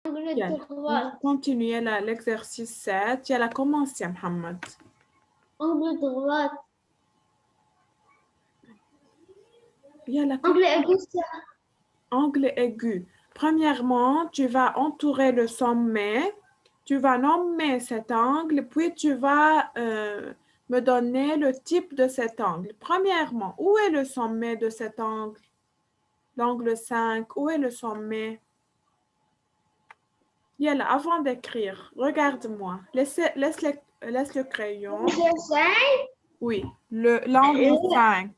Angle Bien. On va droit. continuer l'exercice 7. يلا commence يا محمد. Angle droit. يلا Angle aigu. angle aigu. Premièrement, tu vas entourer le sommet. Tu vas nommer cet angle, puis tu vas me donner le type de cet angle. Premièrement, où est le sommet de cet angle? L'angle 5, où est le sommet? Yalla, avant d'écrire, regarde-moi. Laisse le crayon. Le 5. Oui, l'angle 5.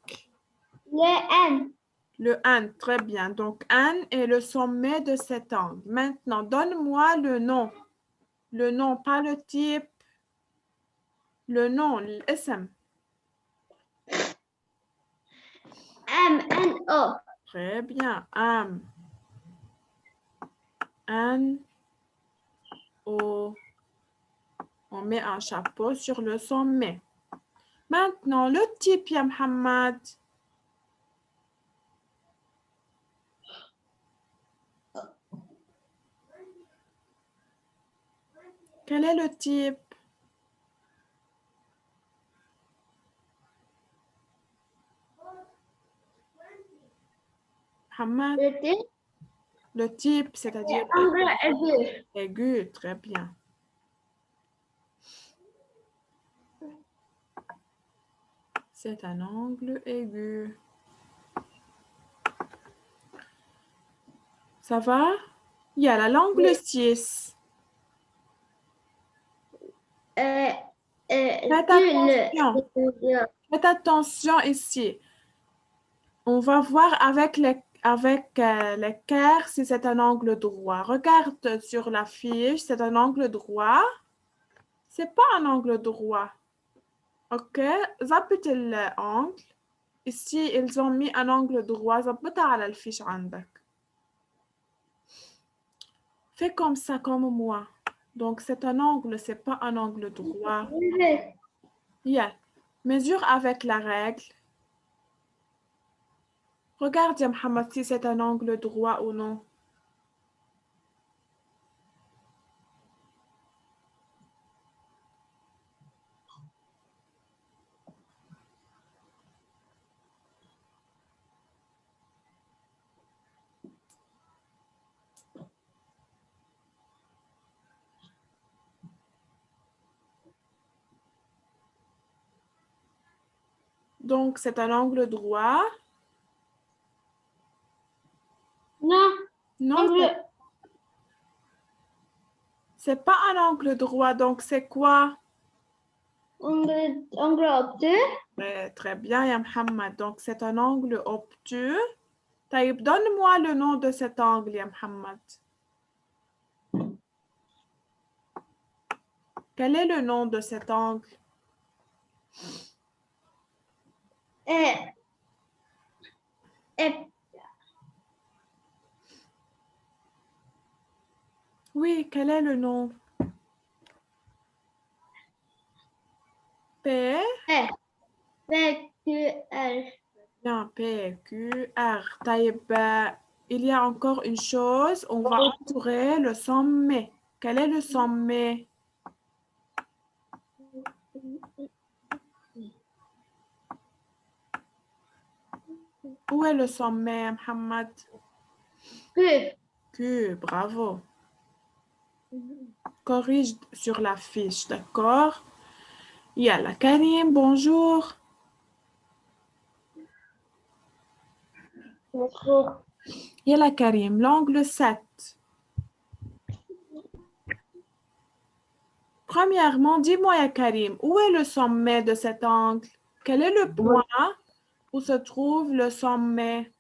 Le N. Le 1, très bien. Donc, 1 est le sommet de cet angle. Maintenant, donne-moi le nom. Le nom, pas le type. Le nom, l'ism. M-N-O. Très bien. N-O. On met un chapeau sur le sommet. Maintenant, le type, ya Mohamed. Quel est le type? Mohamed? Le T. Le type, c'est-à-dire Angle aigu. aigu. Très bien. C'est un angle aigu. Ça va? Il y a l'angle 6. Faites attention. Faites attention ici. On va voir avec l'équerre si c'est un angle droit. Regarde sur la fiche, c'est un angle droit. C'est pas un angle droit. OK? ظبط l'angle. Ici, ils ont mis un angle droit. ظبطها على الفيش عندك. Fais comme ça, comme moi. Donc, c'est un angle, c'est pas un angle droit. Yeah. Mesure avec la règle. Regarde, ya Mohamed, si c'est un angle droit ou non. Donc, c'est un angle droit. Non. Non, c'est pas un angle droit. Donc, c'est quoi? Angle obtus. Très bien, ya Mohamed. Donc, c'est un angle obtus. طيب, donne-moi le nom de cet angle, ya Mohamed. Quel est le nom de cet angle? Oui, quel est le nom? P. PQR. Bien, P, Q, R. طيب, il y a encore une chose. On va entourer le sommet. Quel est le sommet? Où est le sommet, Mohamed? Q. Q, bravo. Corrige sur la fiche, d'accord? Yalla, Karim, bonjour. Bonjour. Yalla, Karim, l'angle 7. Premièrement, dis-moi, ya Karim, où est le sommet de cet angle? Quel est le point où se trouve le sommet?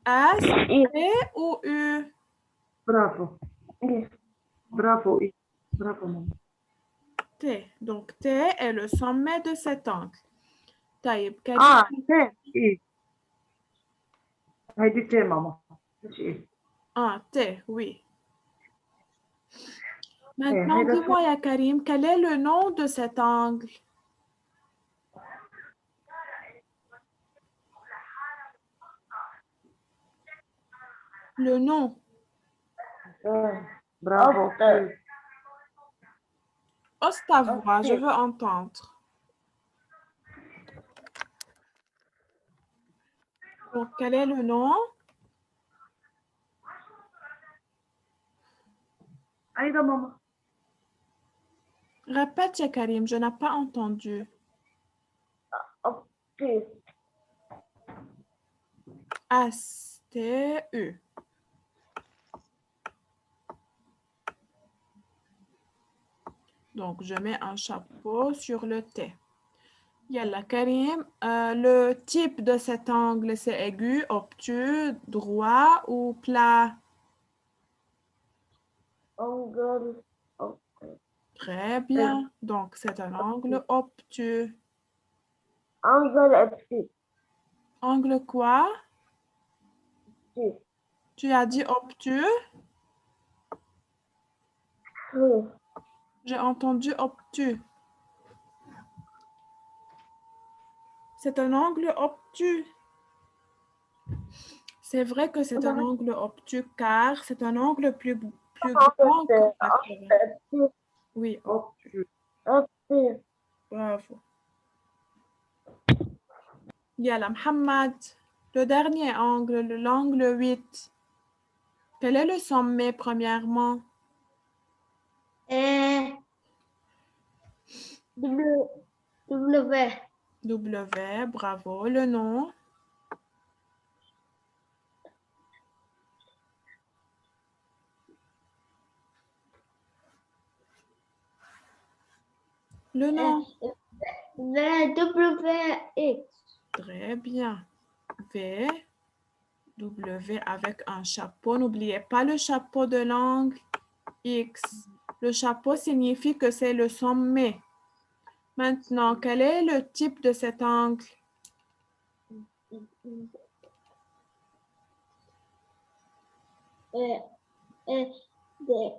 S, T ou U? Bravo. Bravo. Bravo, maman. T. Donc, T est le sommet de cet angle. طيب, Karim. إيه. هيدي تي ماما. مش إيه. T, oui. Maintenant, dis-moi, ya Karim, quel est le nom de cet angle? Le nom. Bravo. Hausse ta voix, je veux entendre. Donc, quel est le nom? Aïda, maman. Répète, ya Karim, je n'ai pas entendu. S-T-U. Donc, je mets un chapeau sur le T. Yalla, Karim, le type de cet angle, c'est aigu, obtus, droit ou plat? Angle. Très bien. Donc, c'est un angle obtus. Angle obtus. Angle quoi? Tu as dit obtus? Oui. J'ai entendu obtus. C'est un angle obtus. C'est vrai que c'est un angle obtus car c'est un angle plus grand que 80. Oui, obtus. Obtus. Bravo. Yalla, Mohamed. Le dernier angle, l'angle 8. Quel est le sommet premièrement? W. W, bravo. Le nom? Le nom? VWX. Très bien. V, W avec un chapeau. N'oubliez pas le chapeau de l'angle X. Le chapeau signifie que c'est le sommet. Maintenant, quel est le type de cet angle?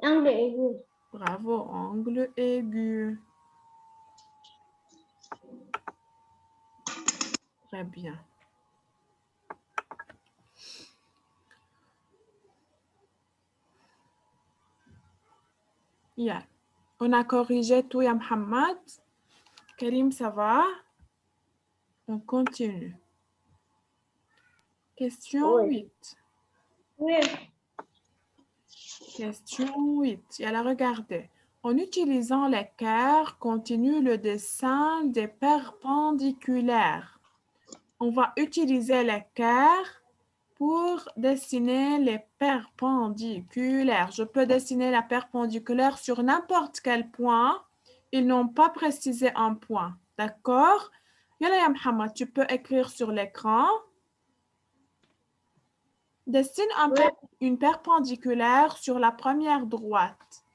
Angle aigu. Bravo, angle aigu. Très bien. Yeah. On a corrigé tout, ya Mohamed. Karim, ça va? On continue. Question Oui. 8. Oui. Question 8. Et alors, regardez. En utilisant l'équerre, continue le dessin des perpendiculaires. On va utiliser l'équerre pour dessiner les perpendiculaires. Je peux dessiner la perpendiculaire sur n'importe quel point. Ils n'ont pas précisé un point. D'accord? Yalla ya Mohamed, tu peux écrire sur l'écran. Dessine une perpendiculaire sur la première droite.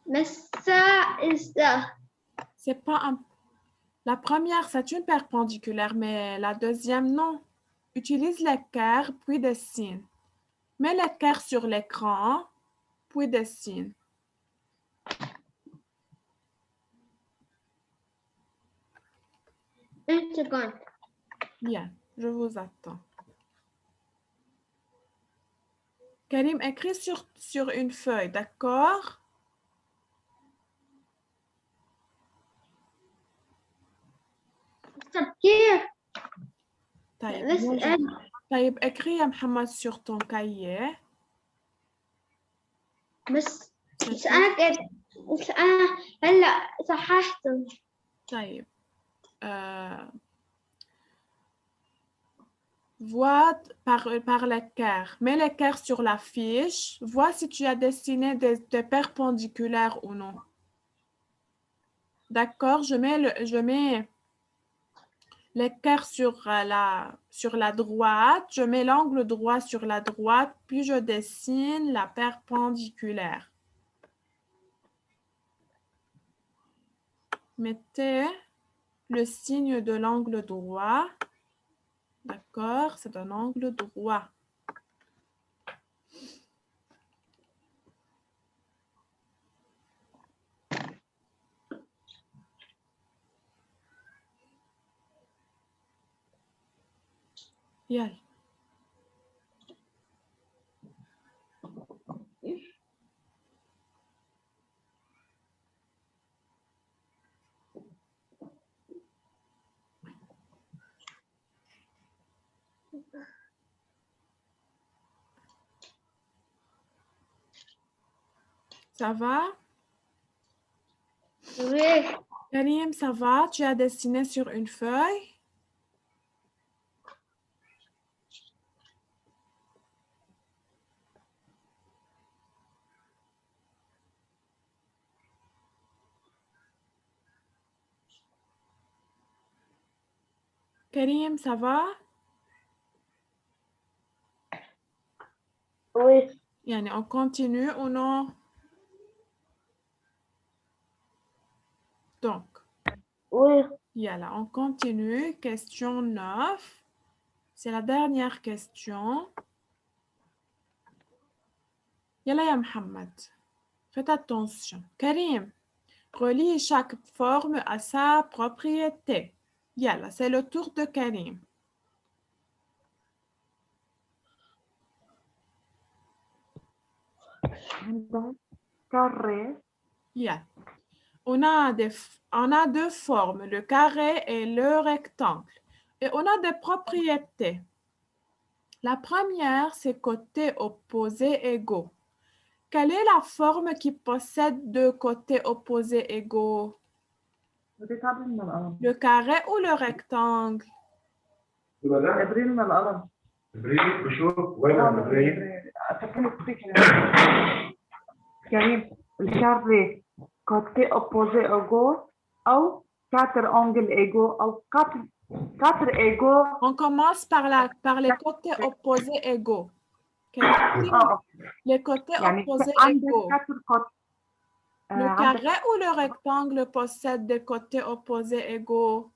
Mais ça et ça. C'est pas un... La première, c'est une perpendiculaire, mais la deuxième, non. Utilise l'équerre, puis dessine. Mets l'équerre sur l'écran, puis dessine. Une seconde. Bien, je vous attends. Karim, écris sur une feuille, d'accord? كيف؟ طيب, بس طيب, écris يا محمد sur ton cahier. بس أنا هلا صححت. طيب. Vois par l'équerre. Mets l'équerre sur la fiche. Vois si tu as dessiné des perpendiculaires ou non. D'accord, je mets l'équerre sur la droite. Je mets l'angle droit sur la droite, puis je dessine la perpendiculaire. Mettez le signe de l'angle droit. D'accord, c'est un angle droit. يلا. Ça va? Oui. Karim, ça va? Tu as dessiné sur une feuille? Karim, ça va? Oui. Yani, on continue ou non? Donc, Oui. yalla, on continue. Question 9. C'est la dernière question. Yalla ya Mohamed. Faites attention. Karim, relie chaque forme à sa propriété. Yalla, c'est le tour de Karim. عندك carré, Yalla. On a deux formes, le carré et le rectangle. Et on a des propriétés. La première, c'est côtés opposés égaux. Quelle est la forme qui possède deux côtés opposés égaux? بدي تعبي من القلم. Le carré ou le rectangle? ابريل من القلم. ابريل بشوف وين ابريل؟ فكرني تفكري. كريم الكاري côté opposé égaux أو quatre angles égaux أو quatre égaux. On commence par les côtés opposés égaux. Les côtés يعني opposés عندك égaux. quatre côtés. Le عندك carré ou le rectangle possède des côtés opposés égaux?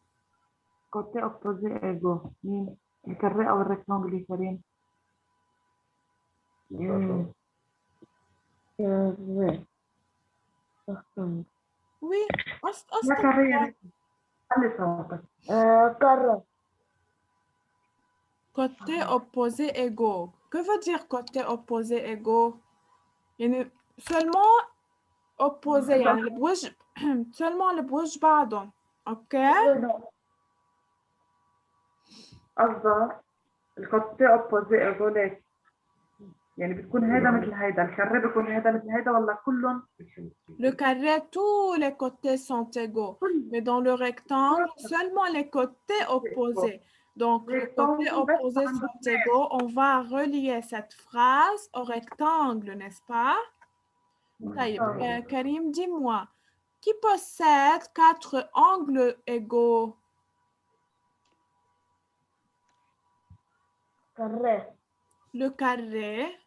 côté opposé égaux. مين؟ الكاري أو الريكتانجل يا كريم؟ كاري. Oui. لا كاري يا ريت. خلي صوتك. كاري. Côtés opposés égaux. Que veut dire côtés opposés égaux? يعني seulement opposés يعني بوجه seulement اللي بوجه بعضهم. اوكي؟ قصدك الكوتي اوبوزي égaux ليك يعني بتكون هيدا مثل هيدا الكرة بيكون هيدا مثل هيدا ولا كلهم؟ Le carré, tous les côtés sont égaux. Mais dans le rectangle, seulement les côtés opposés. Donc, les côtés opposés sont égaux. On va relier cette phrase au rectangle, n'est-ce pas? Karim, dis-moi, qui possède quatre angles égaux? Carré. Le carré.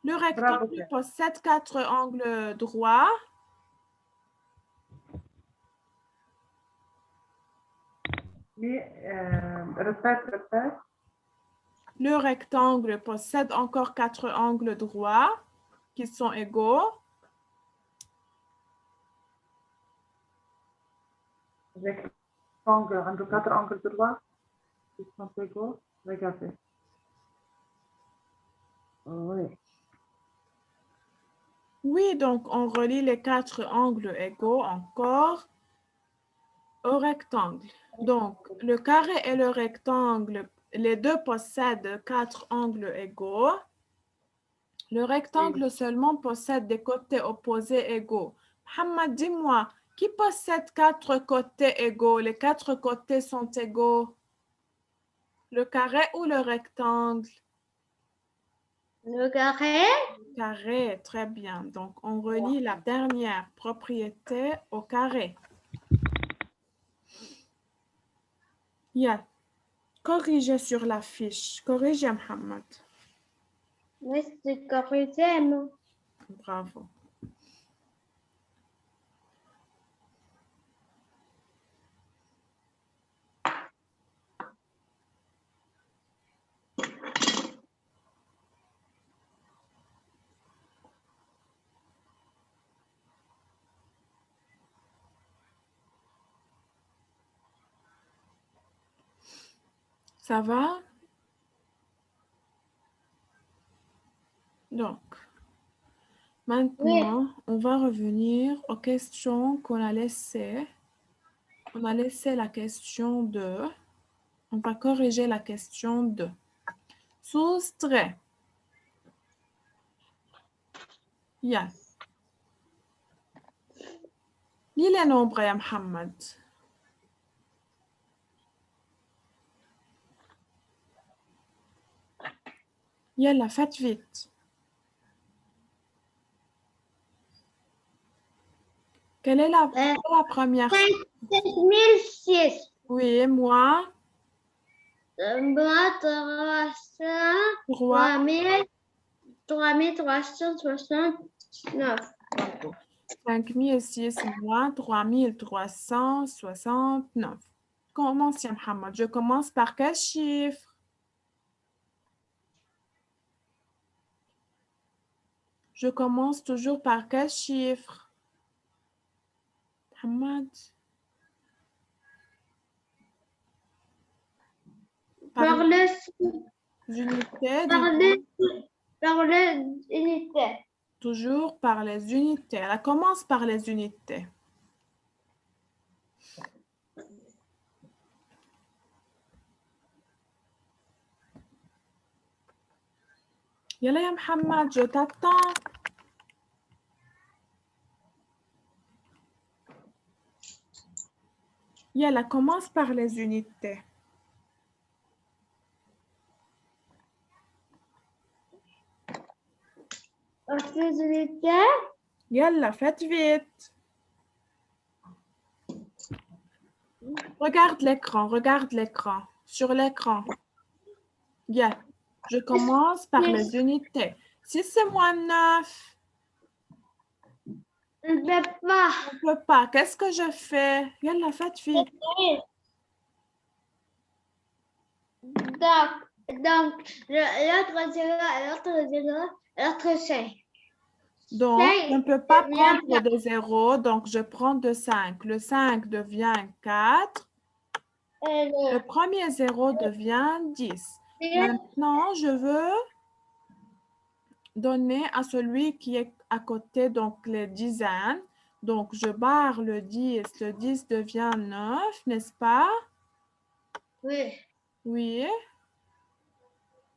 Le rectangle possède quatre angles droits. ريبيت. Le rectangle possède encore quatre angles droits qui sont égaux. Rectangle عنده 4 angles droits qui sont égaux. Regardez. Oui. Oui, donc on relie les quatre angles égaux encore au rectangle. Donc, le carré et le rectangle, les deux possèdent quatre angles égaux. Le rectangle seulement possède des côtés opposés égaux. Mohamed, dis-moi, qui possède quatre côtés égaux? Les quatre côtés sont égaux. Le carré ou le rectangle? Le carré. Carré, très bien. Donc, on relie la dernière propriété au carré. Yeah. Corrigez sur la fiche. Corrigez, Mohamed. Oui, c'est corrigé, non? Bravo. Ça va? Donc, maintenant, on va revenir aux questions qu'on a laissées. On a laissé la question 2. On va corriger la question 2. Soustrait. Yeah. Lis les nombres, ya Mohamed. Yalla, faites vite. Quelle est la première? 5006. Oui, moi. Moi, 3. 3369. 5006 moins 3369. Commence, ya Mohamed. Je commence par quel chiffre? Je commence toujours par quel chiffre? Mohamed. Par les unités. unités. Toujours par les unités. Elle commence par les unités. Yalla ya Mohamed, je t'attends. Yalla, commence par les unités. Par les unités. Yalla, faites vite. Regarde l'écran. Sur l'écran. Yeah. Je commence par les unités. 6 c'est moins 9. On ne peut pas. On ne peut pas. Qu'est-ce que je fais? Yalla, faites vite. Donc, l'autre 0, l'autre 5. Donc, je ne peux pas prendre de 0, donc je prends de 5. Le 5 devient 4. Le premier 0 devient 10. Maintenant, je veux donner à celui qui est à côté, donc les dizaines. Donc, je barre le 10. Le 10 devient 9, n'est-ce pas? Oui. Oui.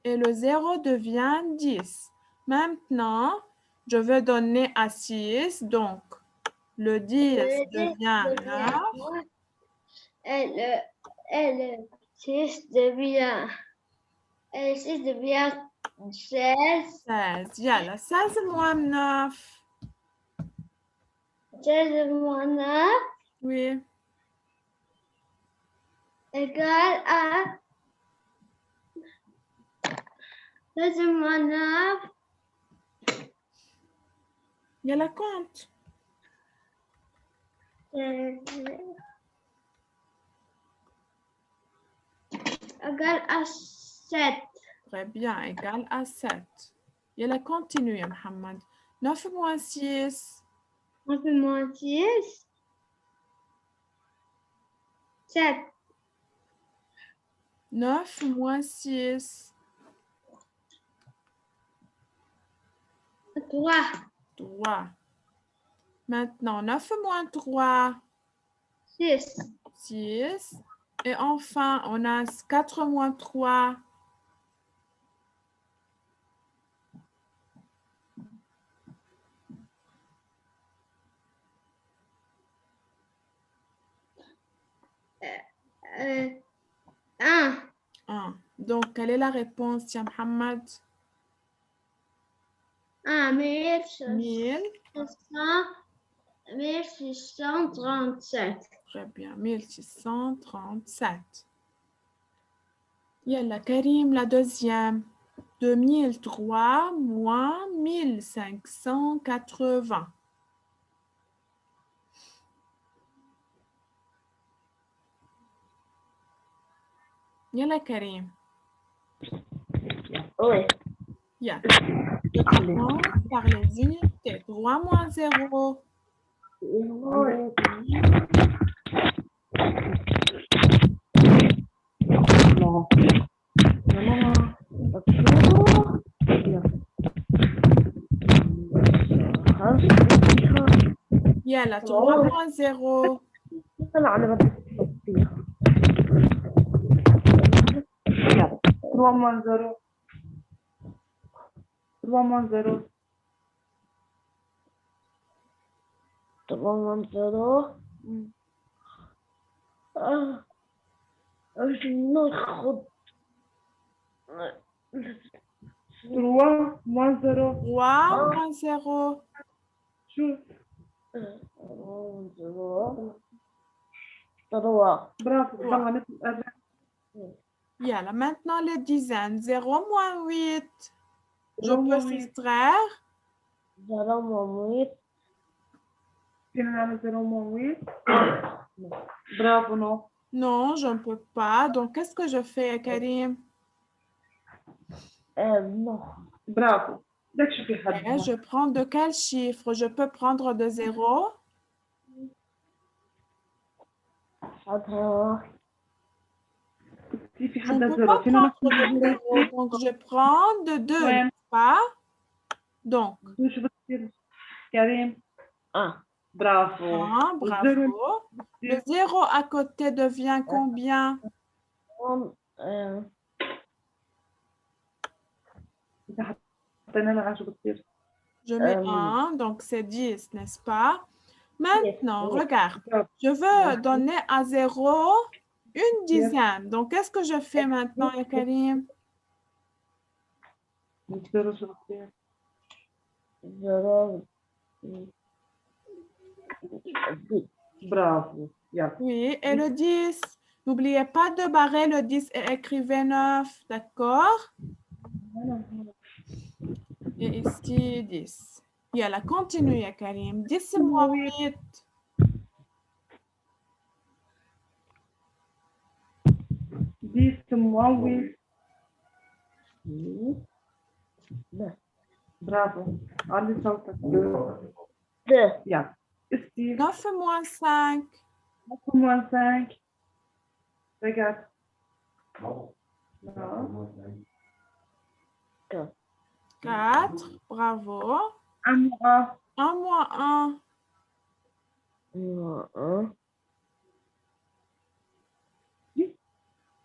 Et le 0 devient 10. Maintenant, je veux donner à 6. Donc, le 10 devient 9. Et le 6 devient... Et le 6 devient 16. 16. Yalla, 16 moins 9. 16 moins 9 Oui. égale à 16 moins 9. Yalla, compte. Égale à 7. Très bien, égal à 7. Yalla, continue, Mohamed. 9 moins 6. 9 moins 6. 7. 9 moins 6. 3. 3. Maintenant, 9 moins 3. 6. 6. Et enfin, on a 4 moins 3. 1. 1. Donc, quelle est la réponse, Tia Mohamed? 1. 1637. Très bien, 1637. Yalla, Karim, la deuxième. 2003 moins 1580. Yalla, Karim. Oui. Yeah. Je commence par les unités. 3 moins 0. Non. يلا 3 moins 0. طلع أنا بدي فيها. 3 moins 0. 3 moins 0. 3 moins 0. ناخد 3 moins 0. 3 moins 0. شوف 3. برافو ضلها مثل الأربعة. يلا maintenant les dizaines. 0 moins 8. Je 0 peux moins 8. soustraire. 0 moins 8. فينا نعمل 0 moins 8. برافو نو. Non, je ne peux pas. Donc, qu'est-ce que je fais, Karim? Non. برافو. بدك شو في Et حد je prends de quel chiffre? Je peux prendre de 0. هذا في Je حد ne peux زيرو pas فينا prendre de 0. Donc, je prends de 2, Ouais. n'est-ce pas? Donc, شو بتصير كريم؟ برافو. bravo. Le 0 à côté devient combien? إذا حطينا لها شو بتصير؟ Je mets 1, donc c'est 10, n'est-ce pas? Maintenant, regarde. Je veux donner à 0 une dizaine. Donc, qu'est-ce que je fais maintenant, Karim? زيرو شو بتصير؟ 0. برافو. يلا. Oui, et le 10. N'oubliez pas de barrer le 10 et écrivez 9, d'accord? Et ici, 10. Yalla, continue, Karim. 10 moins 8. 10 moins 8. برافو. علي صوتك. 2. يلا. استي. 9 moins 5. 9 moins 5. Regarde. Non. Non. 4. Bravo. 1 moins 1 moins 1. 1. 1.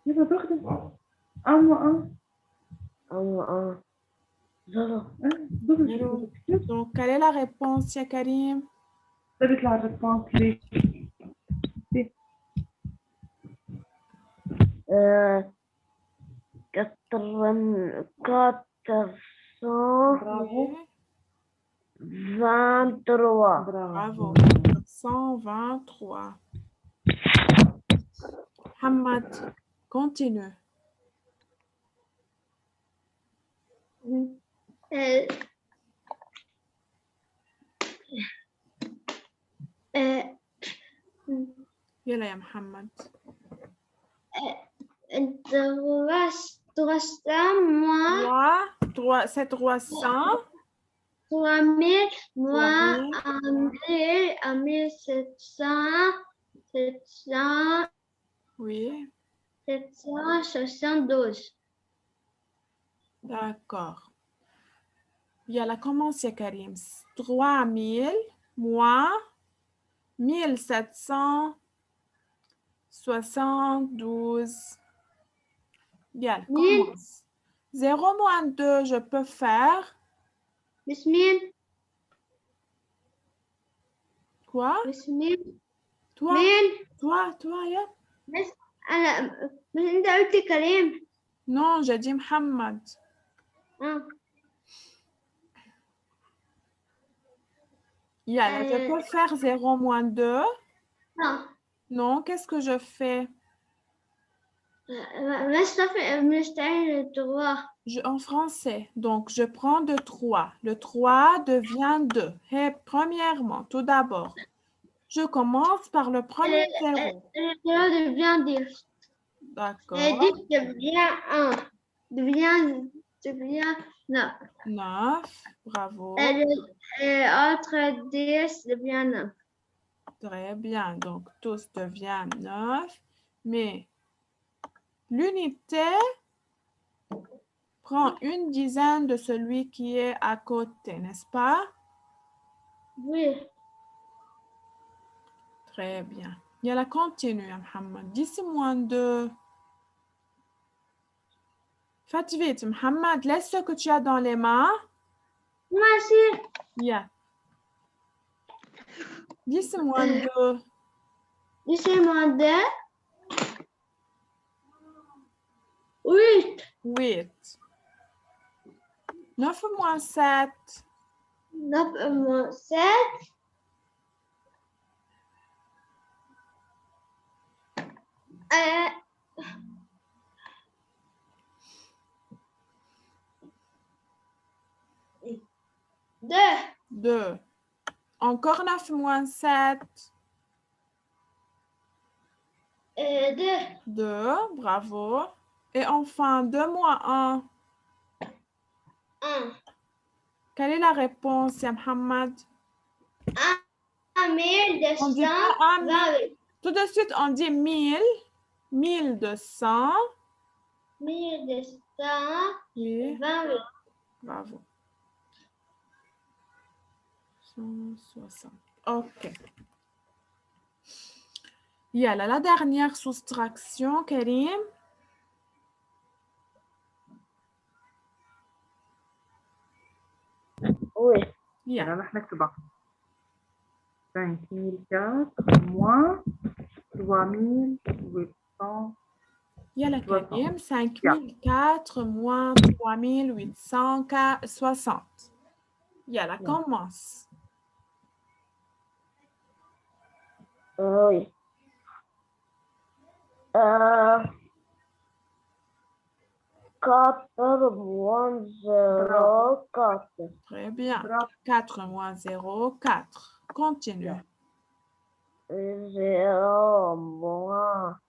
يلا تاخذي. 1 moins 1. 0. Zéro. Donc, quelle est la réponse, ya Karim? طلعت لها الريسبونس لي. 423. Bravo. 123. Hamad, continue. Euh, euh, Yalla ya Mohamed. 300 moins 3, 300. 3000 moins 3000. 1700, 700, Oui, 772. d'accord. Yalla, commence, ya Karim. 3000 moins 1772. Yalla, commence. 0 moins 2, je peux faire. Bismillah. Quoi? Bismillah. Toi, مين؟ ya. بس انت قلت كريم. Non, j'ai dit Mohamed. Yalla, je peux faire 0 moins 2. Non. Non, qu'est-ce que je fais? مش تعمل 3. En français. Donc, je prends de 3. Le 3 devient 2. Et premièrement, tout d'abord, je commence par le premier 0. Le 0 devient 10. D'accord. Et 10 devient 1. Devient 9. 9. Bravo. Et entre 10 devient 9. Très bien. Donc, tous deviennent 9. Mais l'unité prend une dizaine de celui qui est à côté, n'est-ce pas? Oui. Très bien. Yalla, continue, ya Mohamed. 10 moins 2. Faites vite, Mohamed. Laisse ce que tu as dans les mains. ماشي. Yeah. 10 moins 2. 10 moins 2. 8. 8. 9 moins 7. 9 moins 7. 2. 2. Encore 9 moins 7. 2. 2. Bravo. Et enfin, 2 moins 1. 1. Quelle est la réponse, ya Mohamed? 1228. On dit pas 1. Tout de suite, on dit 1000. 1200. 1228. Oui. Bravo. 160. OK. Yalla, la dernière soustraction, Karim. Oui. Yeah. يلا رح نكتبها 5004 moins 3800. Yalla, Karim. 5004 moins 3860. Yalla, commence. Oui. 4 moins 0, 4. Très bien. Bravo. 4 moins 0, 4. Continue. 0 moins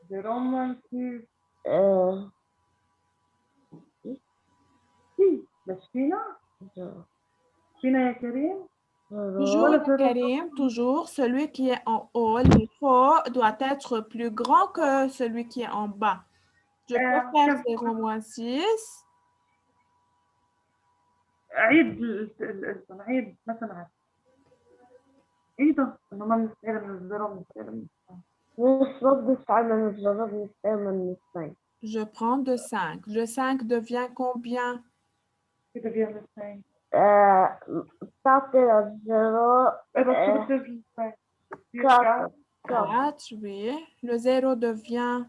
0 moins 6. بس فينا يا كريم. Toujours, Karim, toujours, celui qui est en haut, le faux doit être plus grand que celui qui est en bas. Je peux faire 0 moins 6. عيد نعيد مثلا ايه ده انه ما بنستعمل من الزيرو بنستعمل Je prends de 5. Le 5 devient combien? كده بيعمل 5 تعطي الزيرو ايه بس شو بتصير 5 4. 4, oui. Le 0 devient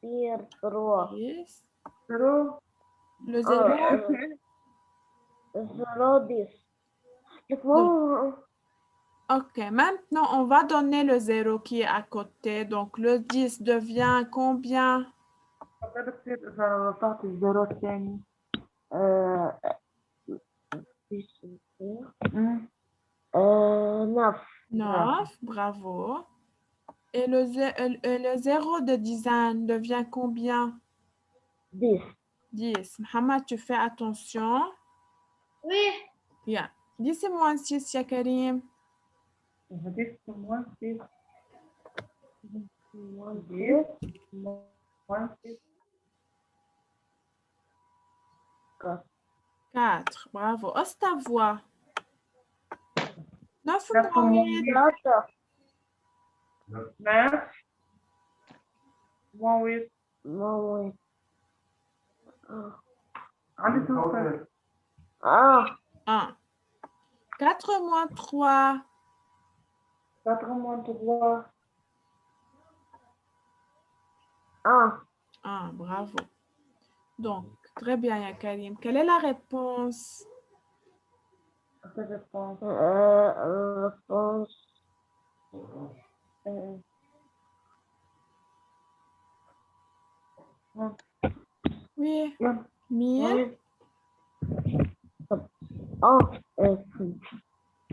بتصير 3. 10. زيرو Le 0, 0 10. OK. Maintenant, on va donner le 0 qui est à côté. Donc, le 10 devient combien? طب ده بتصير اذا تعطي الزيرو الثاني 9. 9, bravo. Et le 0 de dizaine devient combien? 10. 10. Mohamed, tu fais attention. Oui. Bien. 10 moins 6, ya Karim. 10 moins 6 moins 10 moins 6 4. Bravo. Ose ta voix. 9 9 moins 8. 9 moins 8 عندي صفر 1. 4 moins 3. 4 moins 3 1. Bravo. Donc, très bien, ya Karim. Quelle est la réponse? réponse Oui. يلا 1000.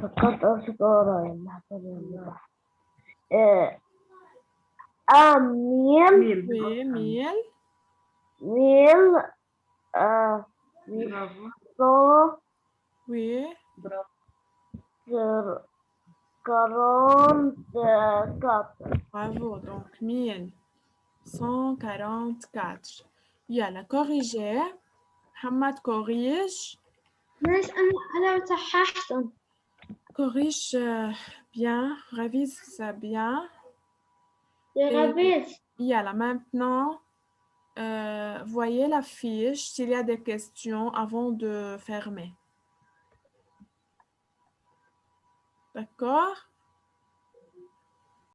فكرت أمسك ورايا ميل. Oui, 1000. ميل برافو 100 Oui. برافو 44. Bravo. Donc, 1144. Yalla, corrigez. Mohamed corrige. ماشي. أنا صححت. corrige bien, révise ça bien. Je révise. Yalla, maintenant, voyez la fiche s'il y a des questions avant de fermer. D'accord?